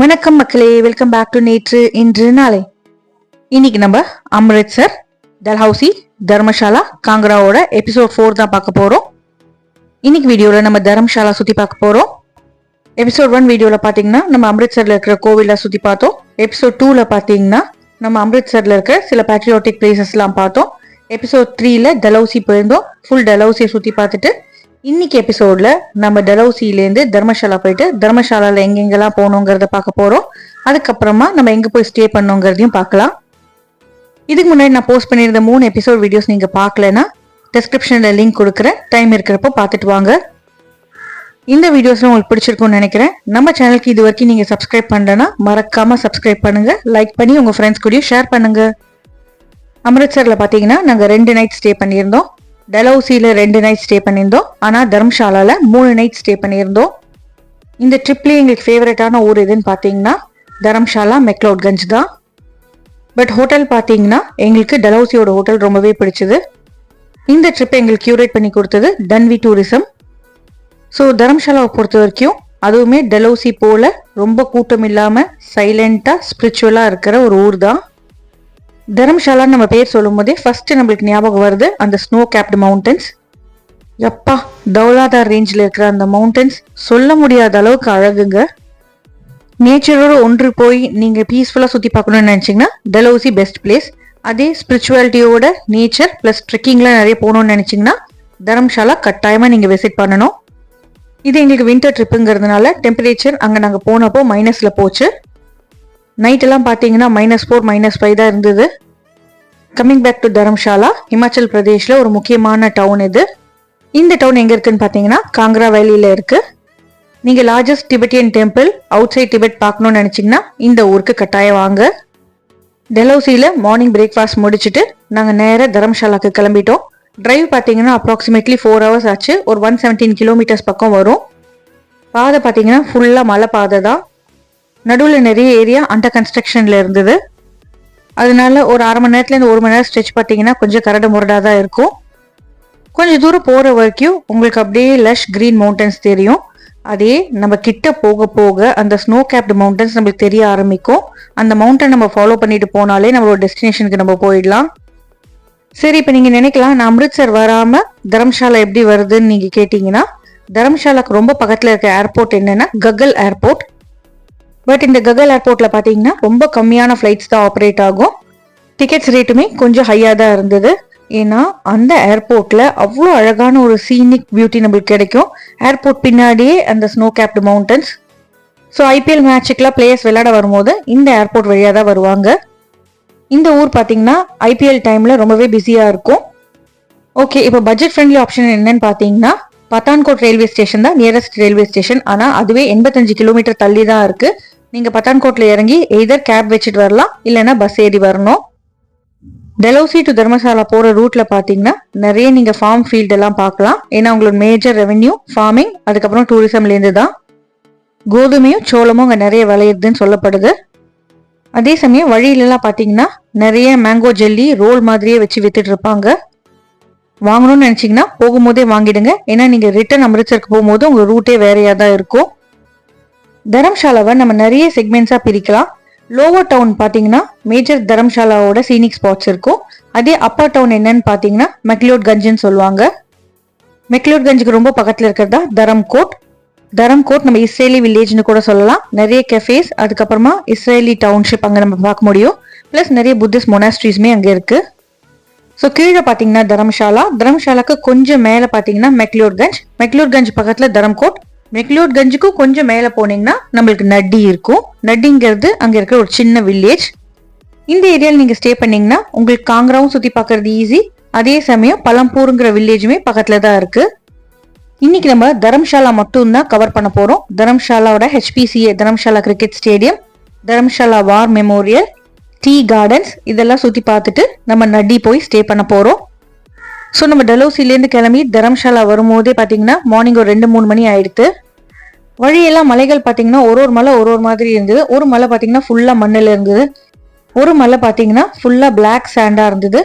வணக்கம் மக்களே, welcome back to நேற்று இன்று நாளை. இன்னைக்கு நம்ம அம்ரித்சர், டல்ஹவுசி, தர்மசாலா, காங்கராவோட எபிசோட் 4 தான் பார்க்க போறோம். இன்னைக்கு வீடியோல நம்ம தர்மசாலா சுத்தி பார்க்க போறோம். எபிசோட் 1 வீடியோல பாத்தீங்கன்னா நம்ம அம்ரித்சர்ல இருக்கிற கோவில சுத்தி பார்த்தோம். எபிசோட் 2ல பாத்தீங்கன்னா நம்ம அம்ரித்சர்ல இருக்கிற சில பேட்ரியாட்டிக் பிளேசஸ் எல்லாம் பார்த்தோம். எபிசோட் 3ல டல்ஹவுசி போயிருந்தோம். ஃபுல் டல்ஹவுசியை சுத்தி பார்த்துட்டு இன்னைக்கு எபிசோட்ல நம்ம டல்ஹவுசிலேருந்து தர்மசாலா போயிட்டு தர்மசாலால எங்கெங்கெல்லாம் போகணுங்கிறத பார்க்க போறோம். அதுக்கப்புறமா நம்ம எங்க போய் ஸ்டே பண்ணோங்கிறதையும் பார்க்கலாம். இதுக்கு முன்னாடி நான் போஸ்ட் பண்ணியிருந்த 3 எபிசோட் வீடியோஸ் நீங்க பார்க்கலன்னா டிஸ்கிரிப்ஷன்ல லிங்க் கொடுக்குறேன். டைம் இருக்கிறப்போ பார்த்துட்டு வாங்க. இந்த வீடியோஸ்லாம் உங்களுக்கு பிடிச்சிருக்கும்னு நினைக்கிறேன். நம்ம சேனலுக்கு இது வரைக்கும் நீங்க சப்ஸ்கிரைப் பண்ணலன்னா மறக்காம சப்ஸ்கிரைப் பண்ணுங்க, லைக் பண்ணி உங்க ஃப்ரெண்ட்ஸ் கூடயும் ஷேர் பண்ணுங்க. அம்ரித்சர்ல பாத்தீங்கன்னா நாங்க 2 நைட் ஸ்டே பண்ணியிருந்தோம். டல்ஹவுசில 2 நைட் ஸ்டே பண்ணியிருந்தோம். ஆனா தர்மசாலால 3 நைட் ஸ்டே பண்ணியிருந்தோம். இந்த ட்ரிப்லேயே எங்களுக்கு ஃபேவரட்டான ஊர் எதுன்னு பார்த்தீங்கன்னா தர்மசாலா மெக்லோட்கஞ்ச் தான். பட் ஹோட்டல் பார்த்தீங்கன்னா எங்களுக்கு டல்ஹவுசியோட ஹோட்டல் ரொம்பவே பிடிச்சது. இந்த ட்ரிப் எங்களுக்கு கியூரேட் பண்ணி கொடுத்தது தன்வி டூரிசம். ஸோ தர்மசாலாவை பொறுத்த வரைக்கும் அதுவுமே டல்ஹவுசி போல ரொம்ப கூட்டம் இல்லாமல் சைலண்டாக ஸ்பிரிச்சுவலாக இருக்கிற ஒரு ஊர் தான். தர்மசாலா நம்ம பேர் சொல்லும் போதே ஃபர்ஸ்ட் நம்மளுக்கு ஞாபகம் வருது அந்த ஸ்னோ கேப்டு மவுண்டன்ஸ். எப்பா, தௌலாதார் ரேஞ்சில் இருக்கிற அந்த மவுண்டன்ஸ் சொல்ல முடியாத அளவுக்கு அழகுங்க. நேச்சரோட ஒன்று போய் நீங்க பீஸ்ஃபுல்லா சுத்தி பார்க்கணும்னு நினைச்சீங்கன்னா டல்ஹவுசி பெஸ்ட் பிளேஸ். அதே ஸ்பிரிச்சுவாலிட்டியோட நேச்சர் பிளஸ் ட்ரெக்கிங்லாம் நிறைய போகணும்னு நினைச்சீங்கன்னா தர்மசாலா கட்டாயமா நீங்க விசிட் பண்ணணும். இது எங்களுக்கு வின்டர் ட்ரிப்புங்கிறதுனால டெம்பரேச்சர் அங்க நாங்க போனப்போ மைனஸ்ல போச்சு. நைட் எல்லாம் பாத்தீங்கன்னா -4 -5 தான் இருந்தது. Coming back to Dharamshala, Himachal பிரதேஷ்ல ஒரு முக்கியமான டவுன் இது. இந்த டவுன் எங்க இருக்குன்னு பாத்தீங்கன்னா காங்கரா வேலியில இருக்கு. நீங்க largest Tibetan temple outside Tibet பார்க்கணும்னு நினைச்சீங்கன்னா இந்த ஊருக்கு கட்டாயம் வாங்க. டல்ஹவுசியில மார்னிங் பிரேக்ஃபாஸ்ட் முடிச்சுட்டு நாங்க நேர தர்மசாலாக்கு கிளம்பிட்டோம். டிரைவ் பாத்தீங்கன்னா அப்ராக்சிமேட்லி 4 ஹவர்ஸ் ஆச்சு. ஒரு 117 கிலோமீட்டர்ஸ் பக்கம் வரும். பாதை பாத்தீங்கன்னா ஃபுல்லா மலை பாதை தான். நடுவில் நிறைய ஏரியா அண்டர் கன்ஸ்ட்ரக்ஷன்ல இருந்தது. அதனால ஒரு அரை மணி நேரத்துல இருந்து 1 மணி நேரம் ஸ்ட்ரெச் பார்த்தீங்கன்னா கொஞ்சம் கரடு முரடா தான் இருக்கும். கொஞ்சம் தூரம் போற வரைக்கும் உங்களுக்கு அப்படியே லஷ் கிரீன் மவுண்டன்ஸ் தெரியும். அதே நம்ம கிட்ட போக போக அந்த ஸ்னோ கேப்டு மவுண்டன்ஸ் நம்மளுக்கு தெரிய ஆரம்பிக்கும். அந்த மவுண்டன் நம்ம ஃபாலோ பண்ணிட்டு போனாலே நம்மளோட டெஸ்டினேஷனுக்கு நம்ம போயிடலாம். சரி, இப்போ நீங்க நினைக்கலாம் நான் அம்ரித்சர் வராம தர்மசாலா எப்படி வருதுன்னு நீங்க கேட்டீங்கன்னா, தர்மசாலாக்கு ரொம்ப பக்கத்துல இருக்க ஏர்போர்ட் என்னன்னா ககல் ஏர்போர்ட். பட் இந்த ககல் ஏர்போர்ட்ல பாத்தீங்கன்னா ரொம்ப கம்மியான ஃபிளைட்ஸ் தான் ஆப்ரேட் ஆகும். டிக்கெட்ஸ் ரேட்டுமே கொஞ்சம் ஹையா தான் இருந்தது. ஏன்னா அந்த ஏர்போர்ட்ல அவ்வளோ அழகான ஒரு சீனிக் பியூட்டி நம்மளுக்கு கிடைக்கும். ஏர்போர்ட் பின்னாடியே அந்த snow capped mountains. So IPL மேட்சுக்கெல்லாம் பிளேயர்ஸ் விளையாட வரும்போது இந்த ஏர்போர்ட் வழியா தான் வருவாங்க. இந்த ஊர் பாத்தீங்கன்னா ஐபிஎல் டைம்ல ரொம்பவே பிஸியா இருக்கும். ஓகே, இப்போ பட்ஜெட் ஃப்ரெண்ட்லி ஆப்ஷன் என்னன்னு பாத்தீங்கன்னா பத்தான்கோட் ரயில்வே ஸ்டேஷன் தான் நியரஸ்ட் ரயில்வே ஸ்டேஷன். ஆனா அதுவே 85 கிலோமீட்டர் தள்ளி தான் இருக்கு. நீங்க பத்தான்கோட்ல இறங்கி எய்தர் கேப் வச்சுட்டு வரலாம், இல்லைன்னா பஸ் ஏறி வரணும். டல்ஹவுசி டு தர்மசாலா போற ரூட்ல பாத்தீங்கன்னா நிறைய நீங்க ஃபார்ம் ஃபீல்ட் எல்லாம் பார்க்கலாம். ஏன்னா உங்களோட மேஜர் ரெவென்யூ ஃபார்மிங், அதுக்கப்புறம் டூரிசம்ல இருந்து தான். கோதுமையும் சோளமும் அங்க நிறைய விளையுதுன்னு சொல்லப்படுது. அதே சமயம் வழியிலலாம் பாத்தீங்கன்னா நிறைய மேங்கோ ஜெல்லி ரோல் மாதிரியே வச்சு வித்துட்டு இருப்பாங்க. வாங்கணும்னு நினைச்சீங்கன்னா போகும்போதே வாங்கிடுங்க. ஏன்னா நீங்க ரிட்டர்ன் அம்ரித்சருக்கு போகும்போது உங்க ரூட்டே வேறையா தான் இருக்கும். தர்மசாலாவை நம்ம நிறைய செக்மெண்ட்ஸா பிரிக்கலாம். லோவர் டவுன் பாத்தீங்கன்னா மேஜர் தர்மசாலாவோட சீனிக் ஸ்பாட்ஸ் இருக்கும். அதே அப்பர் டவுன் என்னன்னு பாத்தீங்கன்னா மெக்லியோட்கஞ்சுன்னு சொல்லுவாங்க. மெக்லியோட்கஞ்சுக்கு ரொம்ப பக்கத்துல இருக்கிறதா தரம்கோட். தரம்கோட் நம்ம இஸ்ரேலி வில்லேஜ்னு கூட சொல்லலாம். நிறைய கெஃபேஸ், அதுக்கப்புறமா இஸ்ரேலி டவுன்ஷிப் அங்க நம்ம பார்க்க முடியும். பிளஸ் நிறைய புத்திஸ்ட் மொனாஸ்ட்ரீஸ்மே அங்க இருக்கு. ஸோ கீழே பார்த்தீங்கன்னா தர்மசாலா, தர்மசாலாக்கு கொஞ்சம் மேலே பார்த்தீங்கன்னா மெக்லியோட்கஞ்ச், மெக்லியோட்கஞ்ச் பக்கத்தில் தரம்கோட், மெக்லியோட்கஞ்சுக்கும் கொஞ்சம் மேலே போனீங்கன்னா நம்மளுக்கு நட்டி இருக்கும். நட்டிங்கிறது அங்கே இருக்கிற ஒரு சின்ன வில்லேஜ். இந்த ஏரியாவில் நீங்கள் ஸ்டே பண்ணீங்கன்னா உங்களுக்கு காங்கராவும் சுற்றி பார்க்கறது ஈஸி. அதே சமயம் பலம்பூருங்கிற வில்லேஜுமே பக்கத்தில் தான் இருக்கு. இன்னைக்கு நம்ம தர்மசாலா மட்டும் தான் கவர் பண்ண போறோம். தர்மசாலாவோட HPCA Dharamshala cricket stadium, Dharamshala war memorial, tea gardens இதெல்லாம் சுத்தி பார்த்துட்டு நம்ம நட்டி போய் ஸ்டே பண்ண போறோம். ஸோ நம்ம டல்ஹவுசிலேருந்து கிளம்பி தர்மசாலா வரும்போதே பார்த்தீங்கன்னா மார்னிங் ஒரு 2-3 மணி ஆயிடுத்து. வழியெல்லாம் மலைகள் பார்த்தீங்கன்னா ஒரு மலை ஒரு மாதிரி இருந்தது. ஒரு மலை பார்த்தீங்கன்னா ஃபுல்லா மண்ணில் இருந்தது. ஒரு மலை பார்த்தீங்கன்னா ஃபுல்லா பிளாக் சாண்டா இருந்தது.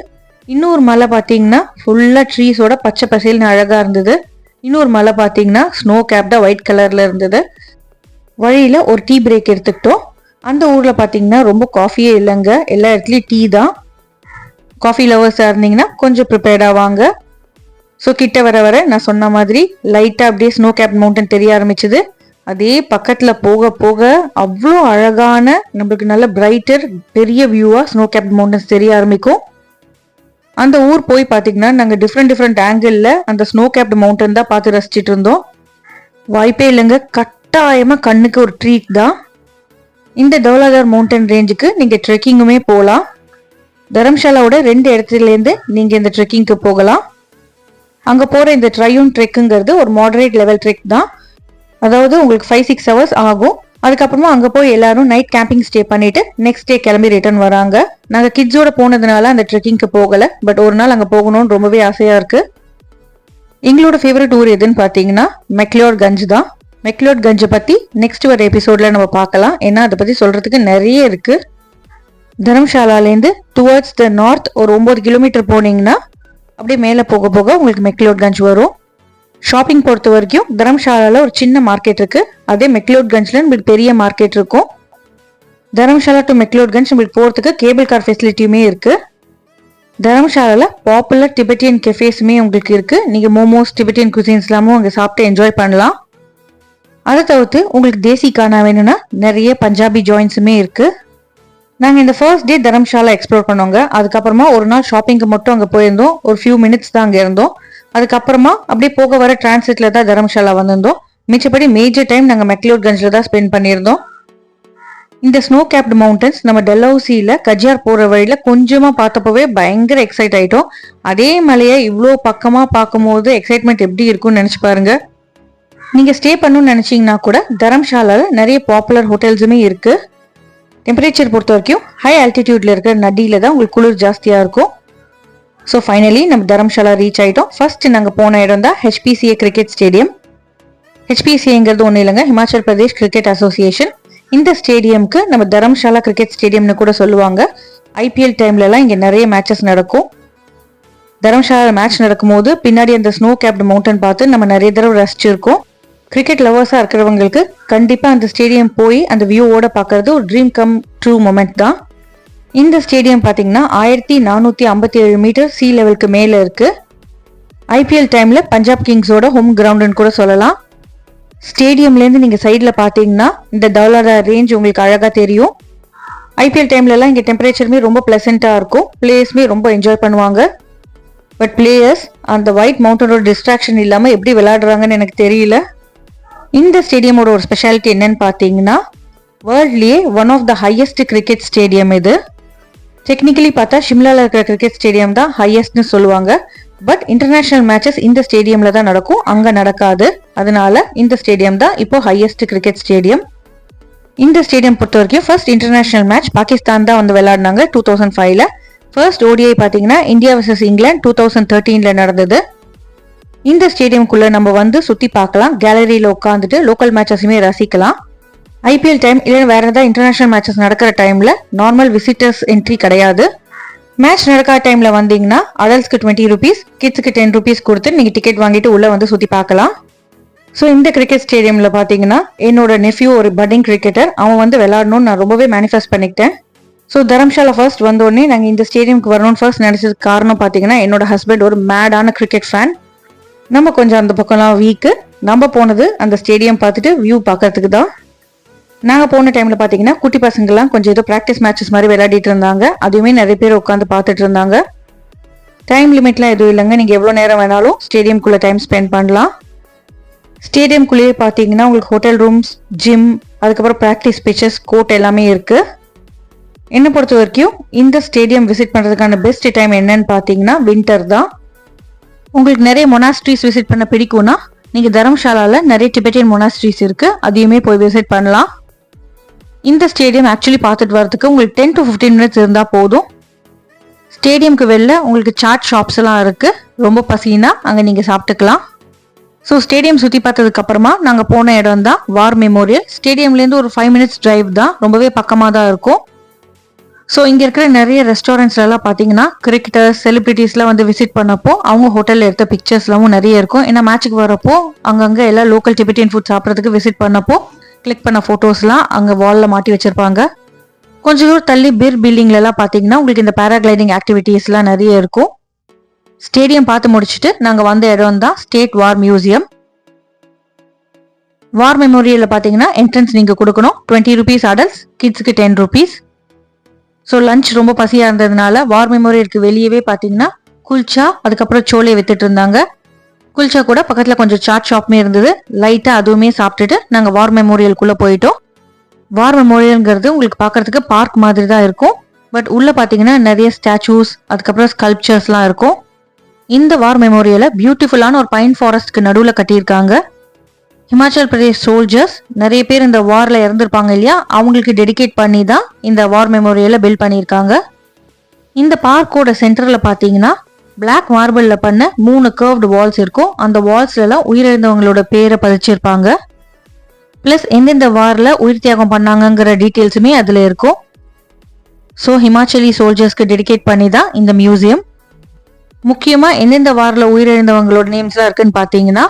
இன்னொரு மலை பார்த்தீங்கன்னா ஃபுல்லா ட்ரீஸோட பச்சை பசேல்னு அழகா இருந்தது. இன்னொரு மலை பார்த்தீங்கன்னா ஸ்னோ கேப்டா ஒயிட் கலர்ல இருந்தது. வழியில் ஒரு டீ பிரேக் எடுத்துக்கிட்டோம். அந்த ஊரில் பார்த்தீங்கன்னா ரொம்ப காஃபியே இல்லைங்க, எல்லா இடத்துலையும் டீ தான். காஃபி லவர்ஸாக இருந்தீங்கன்னா கொஞ்சம் ப்ரிப்பேர்டாக வாங்க. ஸோ கிட்ட வர வர நான் சொன்ன மாதிரி லைட்டாக அப்படியே ஸ்னோ கேப் மவுண்டன் தெரிய ஆரம்பிச்சுது. அதே பக்கத்தில் போக போக அவ்வளோ அழகான நம்மளுக்கு நல்ல பிரைட்டர் பெரிய வியூவாக ஸ்னோ கேப் மவுண்டன்ஸ் தெரிய ஆரம்பிக்கும். அந்த ஊர் போய் பார்த்தீங்கன்னா நாங்கள் டிஃப்ரெண்ட் ஆங்கிளில் அந்த ஸ்னோ கேப்டு மவுண்டன் தான் பார்த்து ரசிச்சுட்டு இருந்தோம். வாய்ப்பே இல்லைங்க, கட்டாயமாக கண்ணுக்கு ஒரு ட்ரீட் தான். இந்த தௌலாதார் மவுண்டன் ரேஞ்சுக்கு நீங்கள் ட்ரெக்கிங்குமே போகலாம். தரம்ஷாலாவோட 2 இடத்துலேருந்து நீங்கள் இந்த ட்ரெக்கிங்க்கு போகலாம். அங்கே போகிற இந்த ட்ரையூன் ட்ரெக்குங்கிறது ஒரு மாடரேட் லெவல் ட்ரெக் தான். அதாவது உங்களுக்கு 5-6 ஹவர்ஸ் ஆகும். அதுக்கப்புறமா அங்கே போய் எல்லாரும் நைட் கேம்பிங் ஸ்டே பண்ணிட்டு நெக்ஸ்ட் டே கிளம்பி ரிட்டர்ன் வராங்க. நாங்கள் கிட்ஸோட போனதுனால அந்த ட்ரெக்கிங்க்கு போகலை, பட் ஒரு நாள் அங்கே போகணும்னு ரொம்பவே ஆசையாக இருக்குது. எங்களோட ஃபேவரட் ஊர் எதுன்னு பார்த்தீங்கன்னா மெக்லியோட்கஞ்ச் தான். மெக்லியோட்கஞ்சை பற்றி நெக்ஸ்ட் வர எபிசோடில் நம்ம பார்க்கலாம், ஏன்னா அதை பற்றி சொல்கிறதுக்கு நிறைய இருக்குது. தரம்ஷாலாலேருந்து டுவர்ட்ஸ் த நார்த் ஒரு 9 கிலோமீட்டர் போனீங்கன்னா அப்படியே மேலே போக போக உங்களுக்கு மெக்லியோட்கஞ்ச் வரும். ஷாப்பிங் பொறுத்த வரைக்கும் தரம்ஷாலாவில் ஒரு சின்ன மார்க்கெட் இருக்குது. அதே மெக்லியோட்கஞ்சில் உங்களுக்கு பெரிய மார்க்கெட் இருக்கும். தரம்ஷாலா டு மெக்லியோட்கஞ்ச் உங்களுக்கு போகிறதுக்கு கேபிள் கார் ஃபெசிலிட்டியுமே இருக்குது. தரம்ஷாலாவில் பாப்புலர் டிபெட்டியன் கெஃபேஸுமே உங்களுக்கு இருக்குது. நீங்கள் மோமோஸ் டிபெட்டியன் குசின்ஸ்லாமும் அங்கே சாப்பிட்டு என்ஜாய் பண்ணலாம். அதை தவிர்த்து உங்களுக்கு தேசி கானா வேணும்னா நிறைய பஞ்சாபி ஜாயின்ஸுமே இருக்குது. நாங்கள் இந்த ஃபர்ஸ்ட் டே தரம்ஷாலா எக்ஸ்ப்ளோர் பண்ணோங்க. அதுக்கப்புறமா ஒரு நாள் ஷாப்பிங்க்கு மட்டும் அங்கே போயிருந்தோம். ஒரு ஃபியூ மினிட்ஸ் தான் அங்கே இருந்தோம். அதுக்கப்புறமா அப்படியே போக வர டிரான்சிட்டில் தான் தரம்ஷாலா வந்திருந்தோம். மிச்சப்படி மேஜர் டைம் நாங்கள் மெக்லியோட்கஞ்சில் தான் ஸ்பெண்ட் பண்ணியிருந்தோம். இந்த ஸ்னோ கேப்டு மவுண்டன்ஸ் நம்ம டெல்ஹவுசியில் கஜியார் போகிற வழியில் கொஞ்சமாக பார்த்தப்பவே பயங்கர எக்ஸைட் ஆகிட்டோம். அதே மலையை இவ்வளோ பக்கமாக பார்க்கும்போது எக்ஸைட்மெண்ட் எப்படி இருக்கும்னு நினச்சி பாருங்க. நீங்கள் ஸ்டே பண்ணணும்னு நினச்சிங்கன்னா கூட தரம்ஷாலாவில் நிறைய பாப்புலர் ஹோட்டல்ஸுமே இருக்குது. டெம்பரேச்சர் பொறுத்த வரைக்கும் ஹை ஆல்டிடியூட்ல இருக்கிற நதியில் தான் உங்களுக்கு குளிர் ஜாஸ்தியாக இருக்கும். ஸோ ஃபைனலி நம்ம தரம்ஷாலா ரீச் ஆகிட்டோம். ஃபர்ஸ்ட் நாங்கள் போன இடம் தான் HPCA கிரிக்கெட் ஸ்டேடியம். HPCAங்கிறது ஒன்றும் இல்லைங்க, ஹிமாச்சல் பிரதேஷ் கிரிக்கெட் அசோசியேஷன். இந்த ஸ்டேடியம்க்கு நம்ம தரம்ஷாலா கிரிக்கெட் ஸ்டேடியம்னு கூட சொல்லுவாங்க. IPL டைம்லலாம் இங்கே நிறைய மேட்சஸ் நடக்கும். தரம்ஷாலா மேட்ச் நடக்கும்போது பின்னாடி அந்த ஸ்னோ கேப்டு மவுண்டன் பார்த்து நம்ம நிறைய தடவை ரசிச்சிருக்கோம். கிரிக்கெட் லவர்ஸாக இருக்கிறவங்களுக்கு கண்டிப்பாக அந்த ஸ்டேடியம் போய் அந்த வியூவோட பார்க்கறது ஒரு ட்ரீம் கம் ட்ரூ மொமெண்ட் தான். இந்த ஸ்டேடியம் பார்த்தீங்கன்னா 1457 மீட்டர் சி லெவலுக்கு மேலே இருக்குது. IPL டைமில் பஞ்சாப் கிங்ஸோட ஹோம் கிரவுண்டுன்னு கூட சொல்லலாம். ஸ்டேடியம்லேருந்து நீங்கள் சைடில் பார்த்தீங்கன்னா இந்த தௌலாதார் ரேஞ்ச் உங்களுக்கு அழகாக தெரியும். IPL டைம்லலாம் இங்கே டெம்பரேச்சருமே ரொம்ப ப்ளசண்ட்டாக இருக்கும். பிளேயர்ஸுமே ரொம்ப என்ஜாய் பண்ணுவாங்க. பட் பிளேயர்ஸ் அந்த ஒயிட் மவுண்டனோட டிஸ்ட்ராக்ஷன் இல்லாமல் எப்படி விளையாடுறாங்கன்னு எனக்கு தெரியல. இந்த ஸ்டேடியமோட ஒரு ஸ்பெஷாலிட்டி என்னன்னு பார்த்தீங்கன்னா வேர்ல்ட்லேயே one of the highest cricket stadium இது. டெக்னிக்கலி பார்த்தா ஷிம்லாவில் இருக்கிற கிரிக்கெட் ஸ்டேடியம் தான் ஹையஸ்ட்னு சொல்லுவாங்க. பட் இன்டர்நேஷனல் மேட்சஸ் இந்த ஸ்டேடியமில் தான் நடக்கும், அங்கே நடக்காது. அதனால இந்த ஸ்டேடியம் தான் இப்போ ஹையஸ்ட் கிரிக்கெட் ஸ்டேடியம். இந்த ஸ்டேடியம் பொறுத்த வரைக்கும் ஃபர்ஸ்ட் இன்டர்நேஷனல் மேட்ச் பாகிஸ்தான் தான் வந்து விளையாடினாங்க 2005ல். ஃபர்ஸ்ட் ODI பார்த்தீங்கன்னா இந்தியா vs இங்கிலாந்து 2013ல் நடந்தது. இந்த ஸ்டேடியம்குள்ளே நம்ம வந்து சுற்றி பார்க்கலாம். கேலரியில் உட்காந்துட்டு லோக்கல் மேட்சஸுமே ரசிக்கலாம். IPL டைம் இல்லை வேறு ஏதாவது இன்டர்நேஷனல் மேட்சஸ் நடக்கிற டைமில் நார்மல் விசிட்டர்ஸ் என்ட்ரி கிடையாது. மேட்ச் நடக்கிற டைமில் வந்தீங்கன்னா அடல்ட்ஸ்க்கு 20 ரூபீஸ், கிட்ஸுக்கு 10 ரூபீஸ் கொடுத்து நீங்கள் டிக்கெட் வாங்கிட்டு உள்ளே வந்து சுற்றி பார்க்கலாம். ஸோ இந்த கிரிக்கெட் ஸ்டேடியமில் பார்த்தீங்கன்னா என்னோட நெஃப்யூ ஒரு பட்டிங் கிரிக்கெட்டர், அவன் வந்து விளையாடணும்னு நான் ரொம்பவே மேனிஃபெஸ்ட் பண்ணிக்கிட்டேன். ஸோ தரம்ஷாலா ஃபர்ஸ்ட் வந்தோடனே நாங்கள் இந்த ஸ்டேடியம்க்கு வரணும்னு ஃபர்ஸ்ட் நினச்சதுக்கு காரணம் பார்த்தீங்கன்னா என்னோட ஹஸ்பண்ட் ஒரு மேடான கிரிக்கெட் ஃபேன். நம்ம கொஞ்சம் அந்த பக்கம்லாம் வீக்கு. நம்ம போனது அந்த ஸ்டேடியம் பார்த்துட்டு வியூ பார்க்கறதுக்கு தான். நாங்கள் போன டைமில் பார்த்தீங்கன்னா குட்டி பசங்கள்லாம் கொஞ்சம் ஏதோ ப்ராக்டிஸ் மேட்சஸ் மாதிரி விளையாடிட்டு இருந்தாங்க. அதுவுமே நிறைய பேர் உட்காந்து பார்த்துட்டு இருந்தாங்க. டைம் லிமிட்லாம் எதுவும் இல்லைங்க, நீங்கள் எவ்வளோ நேரம் வேணாலும் ஸ்டேடியம்குள்ளே டைம் ஸ்பெண்ட் பண்ணலாம். ஸ்டேடியம்குள்ளேயே பார்த்தீங்கன்னா உங்களுக்கு ஹோட்டல் ரூம்ஸ், ஜிம், அதுக்கப்புறம் ப்ராக்டிஸ் பிச்சஸ், கோர்ட் எல்லாமே இருக்குது. என்னை பொறுத்த வரைக்கும் இந்த ஸ்டேடியம் விசிட் பண்ணுறதுக்கான பெஸ்ட் டைம் என்னன்னு பார்த்தீங்கன்னா வின்டர் தான். உங்களுக்கு நிறைய மொனாஸ்ட்ரீஸ் விசிட் பண்ண பிடிக்கும்னா நீங்கள் தரம்ஷாலாவில் நிறைய டிபெட்டியன் மொனாஸ்ட்ரீஸ் இருக்குது, அதையுமே போய் விசிட் பண்ணலாம். இந்த ஸ்டேடியம் ஆக்சுவலி பார்த்துட்டு வரதுக்கு உங்களுக்கு 10 to 15 மினிட்ஸ் இருந்தால் போதும். ஸ்டேடியம்க்கு வெளில உங்களுக்கு சாட் ஷாப்ஸ் எல்லாம் இருக்குது. ரொம்ப பசினா அங்கே நீங்கள் சாப்பிட்டுக்கலாம். ஸோ ஸ்டேடியம் சுற்றி பார்த்ததுக்கப்புறமா நாங்கள் போன இடம் தான் வார் மெமோரியல். ஸ்டேடியம்லேருந்து ஒரு 5 மினிட்ஸ் டிரைவ் தான், ரொம்பவே பக்கமாக தான் இருக்கும். ஸோ இங்கே இருக்கிற நிறைய ரெஸ்டாரண்ட்ஸ்லாம் பார்த்தீங்கன்னா கிரிக்கெட்டர்ஸ், செலிபிரிட்டிஸ்லாம் வந்து விசிட் பண்ணப்போ அவங்க ஹோட்டலில் எடுத்த பிக்சர்ஸ்லாம் நிறைய இருக்கும். ஏன்னா மேட்சுக்கு வரப்போ அங்கங்கே எல்லாம் லோக்கல் டிபெட்டியன் ஃபுட் சாப்பிட்றதுக்கு விசிட் பண்ணப்போ கிளிக் பண்ண ஃபோட்டோஸ்லாம் அங்கே வாலில் மாட்டி வச்சுருப்பாங்க. கொஞ்சம் தூரம் தள்ளி பிர் பில்டிங்லலாம் பார்த்தீங்கன்னா உங்களுக்கு இந்த பேராகிளைடிங் ஆக்டிவிட்டீஸ்லாம் நிறைய இருக்கும். ஸ்டேடியம் பார்த்து முடிச்சுட்டு நாங்கள் வந்த இடம் தான் ஸ்டேட் வார் மியூசியம். வார் மெமோரியலில் பார்த்தீங்கன்னா என்ட்ரன்ஸ் நீங்கள் கொடுக்கணும். 20 rupees அடல்ட்ஸ், கிட்ஸுக்கு 10 rupees. ஸோ லஞ்ச் ரொம்ப பசியாக இருந்ததுனால வார் மெமோரியலுக்கு வெளியவே பார்த்தீங்கன்னா குல்ச்சா அதுக்கப்புறம் சோலே வித்துட்டு இருந்தாங்க. குல்ச்சா கூட பக்கத்தில் கொஞ்சம் சாட் ஷாப்புமே இருந்தது. லைட்டாக அதுவுமே சாப்பிட்டுட்டு நாங்கள் வார் மெமோரியலுக்குள்ளே போயிட்டோம். வார் மெமோரியல்ங்கிறது உங்களுக்கு பார்க்கறதுக்கு பார்க் மாதிரி தான் இருக்கும். பட் உள்ளே பார்த்தீங்கன்னா நிறைய ஸ்டாச்சூஸ் அதுக்கப்புறம் ஸ்கல்ப்சர்ஸ்லாம் இருக்கும். இந்த வார் மெமோரியலை பியூட்டிஃபுல்லான ஒரு பைன் ஃபாரஸ்ட்க்கு நடுவில் கட்டியிருக்காங்க. ஹிமாச்சல் பிரதேஷ் சோல்ஜர்ஸ் நிறைய பேர் இந்த வாரில் இறந்துருப்பாங்க இல்லையா, அவங்களுக்கு டெடிகேட் பண்ணி தான் இந்த வார் மெமோரியலை பில்ட் பண்ணியிருக்காங்க. இந்த பார்க்கோட சென்டரில் பார்த்தீங்கன்னா பிளாக் மார்பிளில் பண்ண 3 கர்வ்டு வால்ஸ் இருக்கும். அந்த வால்ஸ்லாம் உயிரிழந்தவங்களோட பேரை பதிச்சிருப்பாங்க. ப்ளஸ் எந்தெந்த வாரில் உயிர் தியாகம் பண்ணாங்கங்கிற டீட்டெயில்ஸுமே அதில் இருக்கும். ஸோ ஹிமாச்சலி சோல்ஜர்ஸ்க்கு டெடிகேட் பண்ணி தான் இந்த மியூசியம். முக்கியமாக எந்தெந்த வாரில் உயிரிழந்தவங்களோட நேம்ஸ்லாம் இருக்குன்னு பார்த்தீங்கன்னா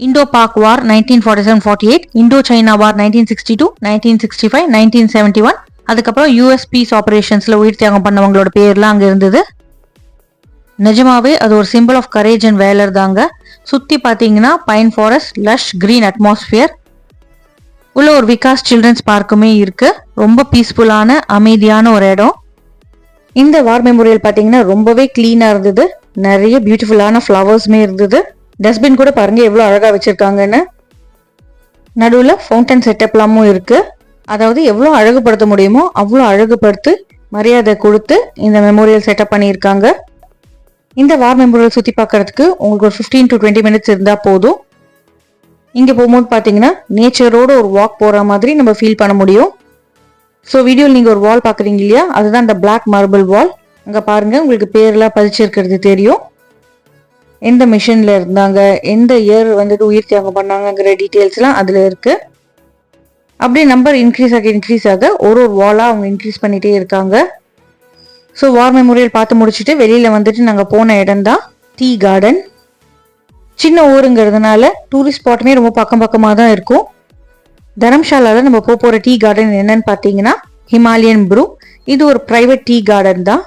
இண்டோ பாக் வார் 1947-48, இண்டோ சைனா வார் 1962, 1965, 1971, அதுக்கப்புறம் யூஎஸ் பீஸ் ஆப்ரேஷன்ஸில் உயிர் தியாகம் பண்ணவங்களோட பேர்லாம் அங்கே இருந்தது. நிஜமாவே அது ஒரு symbol of courage and valour தாங்க. சுற்றி பார்த்தீங்கன்னா pine forest, lush green atmosphere. உள்ள ஒரு விகாஸ் சில்ட்ரன்ஸ் பார்க்குமே இருக்கு. ரொம்ப பீஸ்ஃபுல்லான அமைதியான ஒரு இடம். இந்த வார் மெமோரியல் பார்த்தீங்கன்னா ரொம்பவே கிளீனாக இருந்தது. நிறைய பியூட்டிஃபுல்லான ஃப்ளவர்ஸுமே இருந்தது. டஸ்ட்பின் கூட பாருங்க எவ்வளோ அழகாக வச்சிருக்காங்கன்னு. நடுவில் ஃபவுண்டன் செட்டப்லாமும் இருக்கு. அதாவது எவ்வளோ அழகுபடுத்த முடியுமோ அவ்வளோ அழகுபடுத்தி மரியாதை கொடுத்து இந்த மெமோரியல் செட்டப் பண்ணியிருக்காங்க. இந்த வார் மெமோரியல் சுற்றி பார்க்கறதுக்கு உங்களுக்கு ஒரு 15 to 20 minutes இருந்தால் போதும். இங்கே போகும்போது பார்த்தீங்கன்னா நேச்சரோட ஒரு வாக் போகிற மாதிரி நம்ம ஃபீல் பண்ண முடியும். ஸோ வீடியோவில் நீங்கள் ஒரு வால் பார்க்குறீங்க இல்லையா, அதுதான் இந்த பிளாக் மார்பிள் வால். அங்கே பாருங்கள் உங்களுக்கு பேர்லாம் பதிச்சிருக்கிறது தெரியும். எந்த மிஷனில் இருந்தாங்க, எந்த இயர் வந்துட்டு உயிர் தியாகம் பண்ணாங்கங்கிற டீட்டெயில்ஸ்லாம் அதில் இருக்குது. அப்படியே நம்பர் இன்க்ரீஸ் ஆக ஒரு வாலாக அவங்க இன்க்ரீஸ் பண்ணிகிட்டே இருக்காங்க. ஸோ வார் மெமோரியல் பார்த்து முடிச்சுட்டு வெளியில் வந்துட்டு நாங்கள் போன இடம் தான் டீ கார்டன். சின்ன ஊருங்கிறதுனால டூரிஸ்ட் ஸ்பாட்டுமே ரொம்ப பக்கமாக தான் இருக்கும். தரம்ஷாலாவில் நம்ம போகிற டீ கார்டன் என்னன்னு பார்த்தீங்கன்னா ஹிமாலயன் ப்ரூ. இது ஒரு ப்ரைவேட் டீ கார்டன் தான்.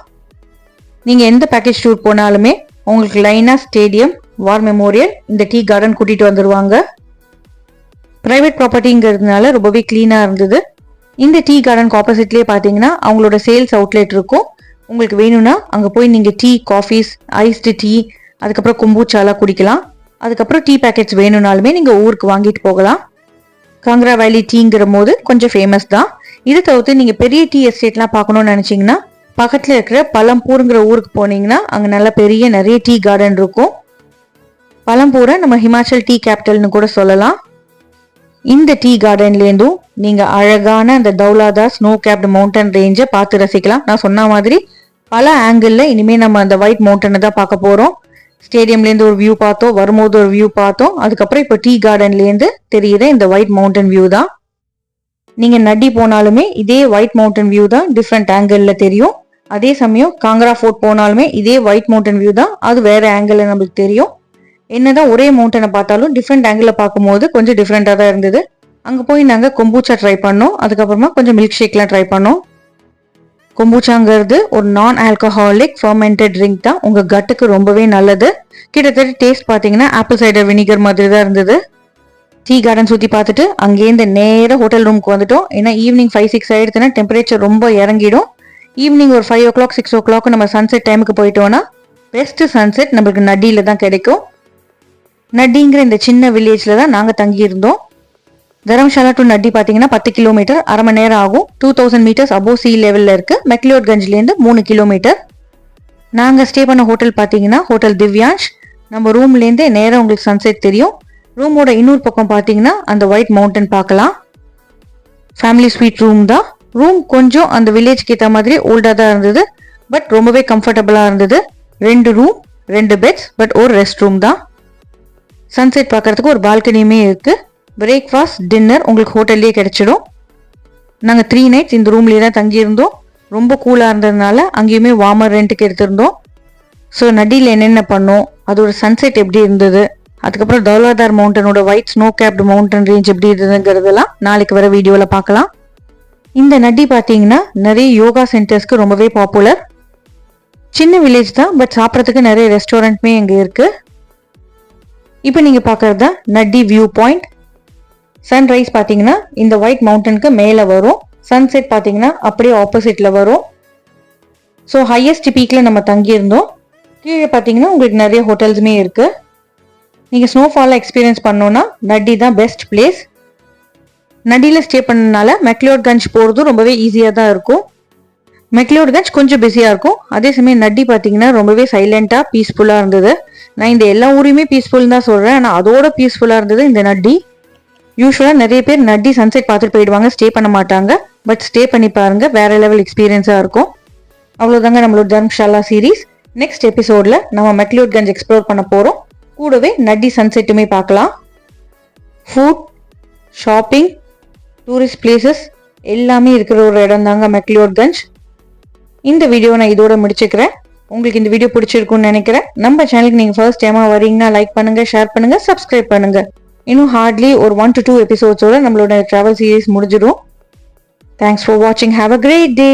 நீங்கள் எந்த பேக்கேஜ் டூர் போனாலுமே உங்களுக்கு லைனாக ஸ்டேடியம், வார் மெமோரியல், இந்த டீ கார்டன் கூட்டிகிட்டு வந்துடுவாங்க. ப்ரைவேட் ப்ராப்பர்ட்டிங்கிறதுனால ரொம்பவே க்ளீனாக இருந்தது. இந்த டீ கார்டனுக்கு ஆப்போசிட்லேயே பார்த்தீங்கன்னா அவங்களோட சேல்ஸ் அவுட்லெட் இருக்கும். உங்களுக்கு வேணும்னா அங்கே போய் நீங்கள் டீ, காஃபீஸ், ஐஸ்டு டீ, அதுக்கப்புறம் கொம்பூச்சாலாம் குடிக்கலாம். அதுக்கப்புறம் டீ பேக்கெட்ஸ் வேணும்னாலுமே நீங்கள் ஊருக்கு வாங்கிட்டு போகலாம். காங்க்ரா வேலி டீங்கிற போது கொஞ்சம் ஃபேமஸ் தான். இது தவிர்த்து நீங்கள் பெரிய டீ எஸ்டேட்லாம் பார்க்கணும்னு நினச்சிங்கன்னா பக்கத்தில் இருக்கிற பலம்பூருங்கிற ஊருக்கு போனீங்கன்னா அங்கே நல்ல நிறைய டீ கார்டன் இருக்கும். பலம்பூரை நம்ம ஹிமாச்சல் டீ கேபிட்டல்னு கூட சொல்லலாம். இந்த டீ கார்டன்லேருந்தும் நீங்கள் அழகான அந்த தௌலாதா ஸ்னோ கேப்டு மவுண்டன் ரேஞ்சை பார்த்து ரசிக்கலாம். நான் சொன்ன மாதிரி பல ஆங்கிளில் இனிமேல் நம்ம அந்த ஒயிட் மவுண்டனை தான் பார்க்க போகிறோம். ஸ்டேடியம்லேருந்து ஒரு வியூ பார்த்தோம், வரும்போது ஒரு வியூ பார்த்தோம், அதுக்கப்புறம் இப்போ டீ கார்டன்லேருந்து தெரியுது இந்த ஒயிட் மவுண்டன் வியூ தான். நீங்கள் நட்டி போனாலுமே இதே ஒயிட் மவுண்டன் வியூ தான் டிஃப்ரெண்ட் ஆங்கிளில் தெரியும். அதே சமயம் காங்க்ரா ஃபோர்ட் போனாலுமே இதே ஒயிட் மவுண்டன் வியூ தான், அது வேற ஆங்கிளில் நம்மளுக்கு தெரியும். என்னதான் ஒரே மவுண்டனை பார்த்தாலும் டிஃப்ரெண்ட் ஆங்கிளில் பார்க்கும்போது கொஞ்சம் டிஃப்ரெண்ட்டாக தான் இருந்தது. அங்கே போய் நாங்கள் கொம்பூச்சா ட்ரை பண்ணோம். அதுக்கப்புறமா கொஞ்சம் மில்க் ஷேக்லாம் ட்ரை பண்ணோம். கொம்பூச்சாங்கிறது ஒரு நான் ஆல்கஹாலிக் ஃபர்மெண்டட் ட்ரிங்க் தான். உங்கள் கட்டுக்கு ரொம்பவே நல்லது. கிட்டத்தட்ட டேஸ்ட் பார்த்தீங்கன்னா ஆப்பிள் சைடர் வினிகர் மாதிரி தான் இருந்தது. டீ கார்டன் சுற்றி பார்த்துட்டு அங்கேருந்து நேராக ஹோட்டல் ரூமுக்கு வந்துட்டோம். ஏன்னா ஈவினிங் 5-6 ஆயிடுச்சுன்னா டெம்பரேச்சர் ரொம்ப இறங்கிடும். ஈவினிங் ஒரு 5 o'clock 6 o'clock நம்ம சன்செட் டைமுக்கு போயிட்டோம்னா பெஸ்ட் சன்செட் நம்மளுக்கு நட்டியில் தான் கிடைக்கும். நட்டிங்கிற இந்த சின்ன வில்லேஜில் தான் நாங்கள் தங்கியிருந்தோம். தரம்ஷாலா டு நட்டி பார்த்தீங்கன்னா 10 கிலோமீட்டர், அரை மணி நேரம் ஆகும். 2000 meters அபோவ் சி லெவலில் இருக்குது. மெக்லியோட்கஞ்சிலேருந்து 3 கிலோமீட்டர். நாங்கள் ஸ்டே பண்ண ஹோட்டல் பார்த்தீங்கன்னா ஹோட்டல் திவ்யான்ஷ். நம்ம ரூம்லேருந்தே நேராக உங்களுக்கு சன்செட் தெரியும். ரூமோட இன்னொரு பக்கம் பார்த்தீங்கன்னா அந்த ஒயிட் மவுண்டன் பார்க்கலாம். ஃபேமிலி ஸ்வீட் ரூம் தான். ரூம் கொஞ்சம் அந்த வில்லேஜ்க்கு ஏற்ற மாதிரி ஓல்டாக தான் இருந்தது. பட் ரொம்பவே கம்ஃபர்டபுளாக இருந்தது. 2 ரூம், 2 பெட்ஸ், பட் ஒரு ரெஸ்ட் ரூம் தான். சன்செட் பார்க்கறதுக்கு ஒரு பால்கனியுமே இருக்குது. பிரேக்ஃபாஸ்ட், டின்னர் உங்களுக்கு ஹோட்டல்லே கிடைச்சிடும். நாங்கள் 3 nights இந்த ரூம்லேயே தான் தங்கியிருந்தோம். ரொம்ப கூலாக இருந்ததுனால அங்கேயுமே வார்மர் ரெண்ட்டுக்கு எடுத்திருந்தோம். ஸோ நடியில் என்னென்ன பண்ணோம், அதோட சன்செட் எப்படி இருந்தது, அதுக்கப்புறம் தௌலாதார் மவுண்டனோட white snow capped mountain range எப்படி இருந்ததுங்கிறதெல்லாம் நாளைக்கு வர வீடியோவில் பார்க்கலாம். இந்த நட்டி பார்த்தீங்கன்னா நிறைய யோகா சென்டர்ஸ்க்கு ரொம்பவே பாப்புலர். சின்ன வில்லேஜ் தான், பட் சாப்பிட்றதுக்கு நிறைய ரெஸ்டாரண்ட்மே இங்கே இருக்குது. இப்போ நீங்கள் பார்க்குறது தான் நட்டி வியூ பாயிண்ட். சன்ரைஸ் பார்த்தீங்கன்னா இந்த ஒயிட் மவுண்டனுக்கு மேலே வரும். சன்செட் பார்த்தீங்கன்னா அப்படியே ஆப்போசிட்டில் வரும். ஸோ ஹையஸ்ட் பீக்கில் நம்ம தங்கியிருந்தோம். கீழே பார்த்தீங்கன்னா உங்களுக்கு நிறைய ஹோட்டல்ஸுமே இருக்குது. நீங்கள் ஸ்னோஃபாலில் எக்ஸ்பீரியன்ஸ் பண்ணோன்னா நட்டி தான் பெஸ்ட் பிளேஸ். நட்டியில் ஸ்டே பண்ணனால மெக்லியோட்கஞ்ச் போகிறதும் ரொம்பவே ஈஸியாக தான் இருக்கும். மெக்லியோட்கஞ்ச் கொஞ்சம் பிஸியாக இருக்கும். அதே சமயம் நட்டி பார்த்தீங்கன்னா ரொம்பவே சைலண்ட்டாக பீஸ்ஃபுல்லாக இருந்தது. நான் இந்த எல்லா ஊரையுமே பீஸ்ஃபுல்னு தான் சொல்கிறேன், ஆனால் அதோட பீஸ்ஃபுல்லாக இருந்தது இந்த நட்டி. யூஸ்வலாக நிறைய பேர் நட்டி சன்செட் பார்த்துட்டு போயிடுவாங்க, ஸ்டே பண்ண மாட்டாங்க. பட் ஸ்டே பண்ணி பாருங்கள், வேற லெவல் எக்ஸ்பீரியன்ஸாக இருக்கும். அவ்வளோதாங்க நம்மளோட தர்மஷாலா சீரீஸ். நெக்ஸ்ட் எபிசோடில் நம்ம மெக்லியோட்கஞ்ச் எக்ஸ்ப்ளோர் பண்ண போகிறோம். கூடவே நட்டி சன்செட்டுமே பார்க்கலாம். ஃபுட், ஷாப்பிங், டூரிஸ்ட் பிளேசஸ் எல்லாமே இருக்கிற ஒரு இடம் தாங்க மெக்லியோட்கஞ்ச். இந்த வீடியோ நான் இதோட முடிச்சுக்கிறேன். உங்களுக்கு இந்த வீடியோ பிடிச்சிருக்குன்னு நினைக்கிறேன். நம்ம சேனலுக்கு நீங்கள் ஃபர்ஸ்ட் டைமாக வரீங்கன்னா லைக் பண்ணுங்கள், ஷேர் பண்ணுங்கள், சப்ஸ்கிரைப் பண்ணுங்கள். இன்னும் ஹார்ட்லி ஒரு 1 to 2 எபிசோட்ஸோட நம்மளோட ட்ராவல் சீரீஸ் முடிஞ்சிடும். தேங்க்ஸ் ஃபார் வாட்சிங். Have a great day.